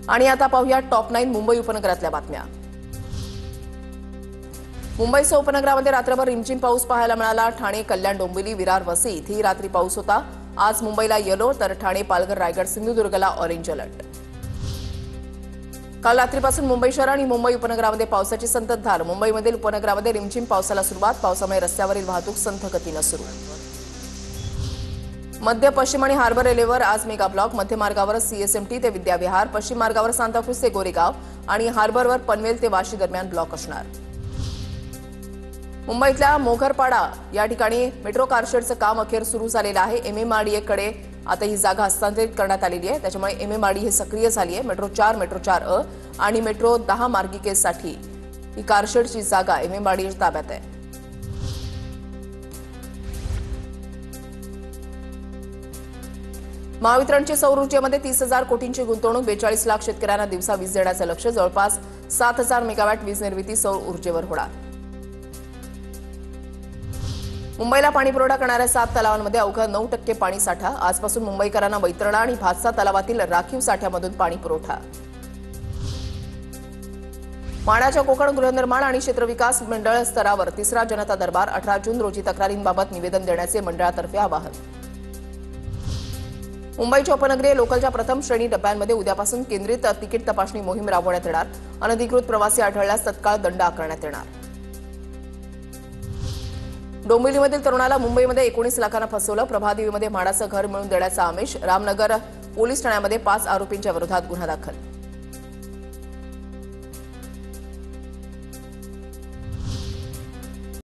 आणि आता पाहूया टॉप 9 मुंबई उपनगरातल्या बातम्या। मुंबईसह उपनगरामध्ये रात्रभर रिमझिम पाऊस पाहायला मिळाला। ठाणे, कल्याण, डोंबिवली, विरार, वसई इथेही रात्री पाऊस होता। आज मुंबईला येलो तर ठाणे, पालघर, रायगड, सिंधुदुर्गला ऑरेंज अलर्ट। काल रात्रीपासून मुंबई शहर आणि मुंबई उपनगरामध्ये पावसाची संततधार। मुंबईमधील उपनगरामध्ये रिमझिम पावसाला सुरुवात। पावसामुळे रस्त्यावरील वाहतूक संथ गतीने सुरू। मध्य, पश्चिम आणि हार्बर रेल्वेवर आज मेगा ब्लॉक। मध्य मार्गावर सीएसएमटी ते विद्याविहार, पश्चिम मार्गावर सांताक्रुझ ते गोरेगाव आणि हार्बरवर पनवेल ते वाशी दरम्यान ब्लॉक असणार। मुंबईतल्या मोघरपाडा या ठिकाणी मेट्रो कारशेडचं काम अखेर सुरू झालेलं आहे। एमएमआरडीएकडे आता ही जागा हस्तांतरित करण्यात आलेली आहे। त्याच्यामुळे एमएमआरडी हे सक्रिय झाली आहे। मेट्रो 4, मेट्रो 4 आणि मेट्रो 10 मार्गिकेसाठी ही कारशेडची जागा एमएमआरडीच्या ताब्यात आहे। महावितरणची सौर ऊर्जेमध्ये 30,000 कोटींची गुंतवणूक। 42 लाख शेतकऱ्यांना दिवसा वीज देण्याचं लक्ष्य। जवळपास 7,000 मेगावॅट वीज निर्मिती सौर ऊर्जेवर होणार। मुंबईला पाणीपुरवठा करणाऱ्या 7 तलावांमध्ये अवघा 9% पाणी साठा। आजपासून मुंबईकरांना वैतरणा आणि भातसा तलावातील राखीव साठ्यामधून पाणी पुरवठा। मानाच्या कोकण गृहनिर्माण आणि क्षेत्रविकास मंडळ स्तरावर तिसरा जनता दरबार। 18 जून रोजी तक्रारींबाबत निवेदन देण्याचे मंडळातर्फे आवाहन। मुंबईच्या उपनगरीय लोकलच्या प्रथम श्रेणी डब्यांमध्ये उद्यापासून केंद्रित तिकीट तपासणी मोहीम राबवण्यात येणार। अनधिकृत प्रवासी आढळल्यास तत्काळ दंड आकारण्यात येणार। डोंबिवलीमधील तरुणाला मुंबईमध्ये 19 लाखांना फसवलं। प्रभादेवीमध्ये म्हाडाचं घर मिळवून देण्याचा आमिष। रामनगर पोलीस ठाण्यामध्ये 5 आरोपींच्या विरोधात गुन्हा दाखल।